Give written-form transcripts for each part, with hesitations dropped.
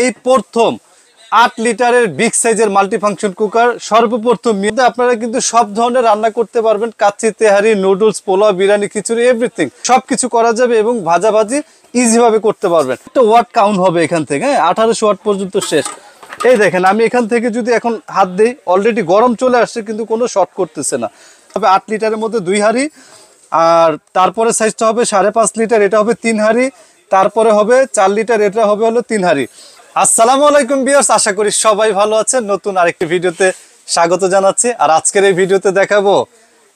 এই প্রথম 8 লিটারের বিগ সাইজের মাল্টিফাংশন কুকার সর্বপ্রথম আপনারা কিন্তু সব ধরনের রান্না করতে পারবেন। কাচ্চি, তেহারি, নুডলস, পোলাও, বিরিয়ানি, খিচুড়ি, এভরিথিং সবকিছু করা যাবে এবং ভাজাভাজি ইজি ভাবে করতে পারবেন। একটা ওয়াট কাউন্ট হবে এখান থেকে, 1800 ওয়াট পর্যন্ত শেষ। এই দেখেন, আমি এখান থেকে যদি এখন হাত দিই অলরেডি গরম চলে আসছে, কিন্তু কোনো শর্ট করতেছে না। তবে 8 লিটারের মধ্যে 2 হাঁড়ি, আর তারপরে সাইজটা হবে 5.5 লিটার, এটা হবে 3 হাঁড়ি, তারপরে হবে 4 লিটার, এটা হবে হলো 3 হাঁড়ি। আসসালামু আলাইকুম ভিউয়ার্স, আশা করি সবাই ভালো আছেন। নতুন আরেকটি ভিডিওতে স্বাগত জানাচ্ছি। আর আজকের এই ভিডিওতে দেখাবো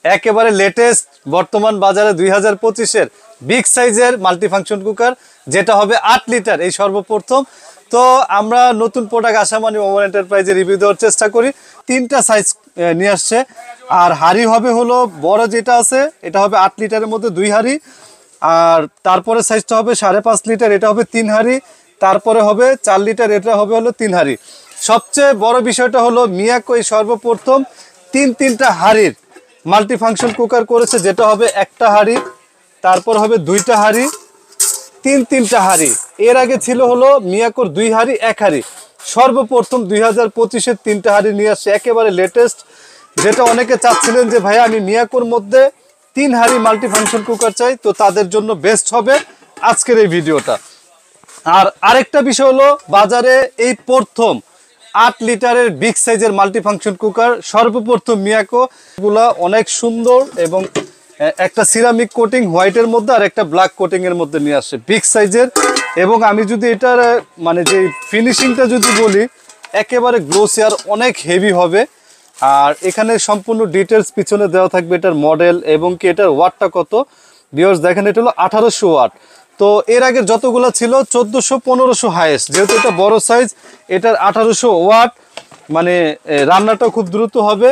একেবারে লেটেস্ট বর্তমান বাজারে 2025-এর বিগ সাইজের মাল্টিফাংশন কুকার, যেটা হবে 8 লিটার, এই সর্বপ্রথম। তো আমরা নতুন প্রোডাক্ট আসা মানে ওমর এন্টারপ্রাইজে রিভিউ দেওয়ার চেষ্টা করি। 3টা সাইজ নিয়ে আসছে, আর হাঁড়ি হবে হলো বড় যেটা আছে এটা হবে 8 লিটারের মধ্যে 2 হাঁড়ি, আর তারপরে সাইজটা হবে 5.5 লিটার, এটা হবে 3 হাঁড়ি, তারপরে হবে 4 লিটার, এটা হবে হলো 3 হাঁড়ি। সবচেয়ে বড় বিষয়টা হলো মিয়াকো এই সর্বপ্রথম তিনটা হাঁড়ির মাল্টিফাংশন কুকার করেছে, যেটা হবে একটা হাঁড়ি, তারপর হবে 2টা হাঁড়ি, তিনটা হাঁড়ি। এর আগে ছিল হলো মিয়াকোর 2 হাঁড়ি 1 হাঁড়ি। সর্বপ্রথম 2025-এর 3টা হাঁড়ি নিয়ে আসছে, একেবারে লেটেস্ট, যেটা অনেকে চাচ্ছিলেন যে ভাইয়া আমি মিয়াকোর মধ্যে 3 হাঁড়ি মাল্টিফাংশন কুকার চাই, তো তাদের জন্য বেস্ট হবে আজকের এই ভিডিওটা। আর আরেকটা বিষয় হলো বাজারে এই প্রথম 8 লিটারের বিগ সাইজের মাল্টিফাংশন কুকার সর্বপ্রথম মিয়াকো, এগুলা অনেক সুন্দর এবং একটা সিরামিক কোটিং হোয়াইটের মধ্যে আর একটা ব্ল্যাক কোটিং এর মধ্যে নিয়ে আসছে বিগ সাইজের। এবং আমি যদি এটার মানে যে ফিনিশিংটা যদি বলি, একেবারে গ্লোসি আর অনেক হেভি হবে। আর এখানে সম্পূর্ণ ডিটেলস পিছনে দেওয়া থাকবে, এটার মডেল এবং কি এটার ওয়াটটা কত। ভিউয়ার্স দেখেন, এটা হলো 1800 ওয়াট। তো এর আগে যতগুলো ছিল 1400-1500 হাইয়েস্ট, যেহেতু এটা বড় সাইজ, এটার 1800 ওয়াট, মানে রান্নাটা খুব দ্রুত হবে।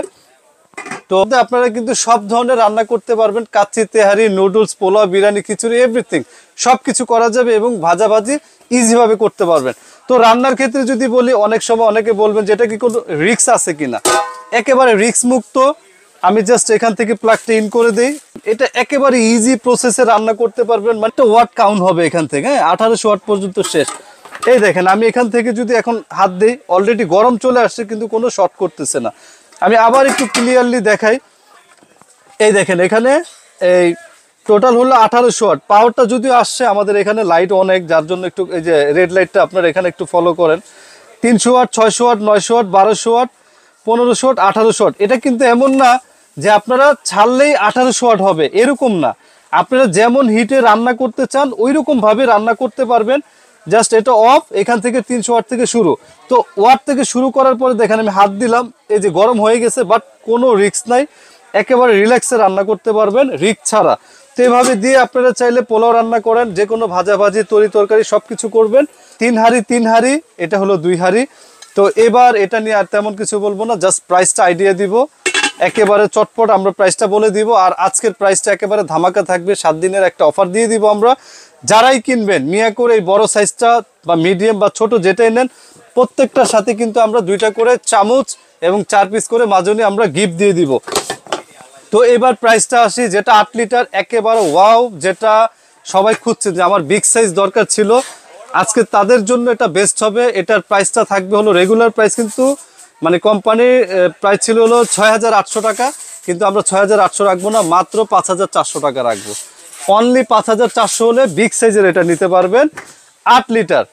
তো আপনারা কিন্তু সব ধরনের রান্না করতে পারবেন। কাচ্চি, তেহারি, নুডলস, পোলাও, বিরিয়ানি, খিচুড়ি, এভরিথিং সবকিছু করা যাবে এবং ভাজাভাজি ইজি ভাবে করতে পারবেন। তো রান্নার ক্ষেত্রে যদি বলি, অনেক সময় অনেকে বলবেন যেটা কি কোনো রিস্ক আছে কিনা, একেবারে রিস্ক মুক্ত। আমি জাস্ট এখান থেকে প্লাগটা ইন করে দেই, এটা একেবারে ইজি প্রসেসে রান্না করতে পারবেন। মানে একটা ওয়াট কাউন্ট হবে এখান থেকে, 1800 ওয়াট পর্যন্ত শেষ। এই দেখেন, আমি এখান থেকে যদি এখন হাত দিই অলরেডি গরম চলে আসছে, কিন্তু কোনো শর্ট করতেছে না। আমি আবার একটু ক্লিয়ারলি দেখাই। এই দেখেন, এখানে এই টোটাল হলো 1800 ওয়াট। পাওয়ারটা যদিও আসছে, আমাদের এখানে লাইট অনেক, যার জন্য একটু এই যে রেড লাইটটা আপনারা এখানে একটু ফলো করেন। 300 watt, 600 watt, 900 watt, 1200 watt, 1500 watt, 1800 watt. এটা কিন্তু এমন না যে আপনারা ছাড়লেই 1800 ওয়াট হবে, এরকম না। আপনারা যেমন হিটে রান্না করতে চান ওই রকম ভাবে রান্না করতে পারবেন। জাস্ট এটা অফ, এখান থেকে 300 ওয়াট থেকে শুরু। তো ওয়াট থেকে শুরু করার পরে দেখেন আমি হাত দিলাম, এই যে গরম হয়ে গেছে, বাট কোনো রিস্ক নাই, একেবারে রিল্যাক্সে রান্না করতে পারবেন রিস্ক ছাড়া। তো এইভাবে দিয়ে আপনারা চাইলে পোলাও রান্না করেন, যে কোনো ভাজাভাজি, তরি তরকারি সবকিছু করবেন। 3 হাঁড়ি, এটা হলো 2 হাঁড়ি। তো এবার এটা নিয়ে আর তেমন কিছু বলবো না, জাস্ট প্রাইসটা আইডিয়া দিব, একেবারে চটপট আমরা প্রাইসটা বলে দিব। আর আজকের প্রাইসটা একেবারে ধামাকা থাকবে, 7 দিনের একটা অফার দিয়ে দিব আমরা। যারাই কিনবেন মিয়াকোর এই বড় সাইজটা বা মিডিয়াম বা ছোট যেটাই নেন, প্রত্যেকটার সাথে কিন্তু আমরা 2টা করে চামচ এবং 4 পিস করে মাজনি আমরা গিফট দিয়ে দিব। তো এবার প্রাইসটা আসি, যেটা 8 লিটার, একেবারে ওয়াও, যেটা সবাই খুঁজছে যে আমার বিগ সাইজ দরকার ছিল, আজকে তাদের জন্য এটা বেস্ট হবে। এটার প্রাইসটা থাকবে হলো রেগুলার প্রাইস, কিন্তু মানে কোম্পানির প্রাইস ছিল হলো 6800 টাকা, কিন্তু আমরা 6800 রাখবো না, মাত্র 5400 টাকা রাখবো। অনলি 5400 হলে বিগ সাইজের এটা নিতে পারবেন 8 লিটার।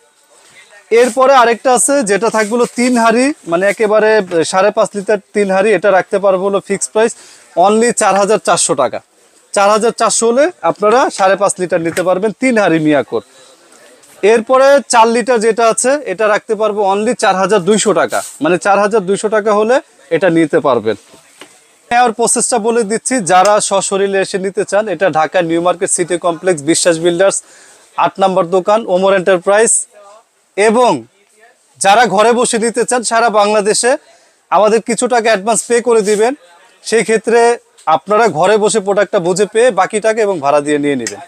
এরপরে আরেকটা আছে, যেটা থাকবে হলো 3 হাঁড়ি, মানে একেবারে 5.5 লিটার 3 হাঁড়ি, এটা রাখতে পারবো হলো ফিক্সড প্রাইস অনলি 4400 টাকা। 4400 হলে আপনারা 5.5 লিটার নিতে পারবেন 3 হাঁড়ি মিয়াকোর। এরপরে 4 লিটার যেটা আছে, এটা রাখতে পারবো অনলি 4200 টাকা, মানে 4200 টাকা হলে এটা নিতে পারবেন। নেওয়ার প্রসেসটা বলে দিচ্ছি, যারা সশরীরে এসে নিতে চান, এটা Dhaka new market city complex, বিশ্বাস বিল্ডার্স 8 নম্বর দোকান, ওমর এন্টারপ্রাইজ। এবং যারা ঘরে বসে নিতে চান সারা বাংলাদেশে, আমাদের কিছু টাকা অ্যাডভান্স পে করে দিবেন, সেই ক্ষেত্রে আপনারা ঘরে বসে প্রোডাক্টটা বুঝে পেয়ে বাকি টাকা এবং ভাড়া দিয়ে নিয়ে নেবেন।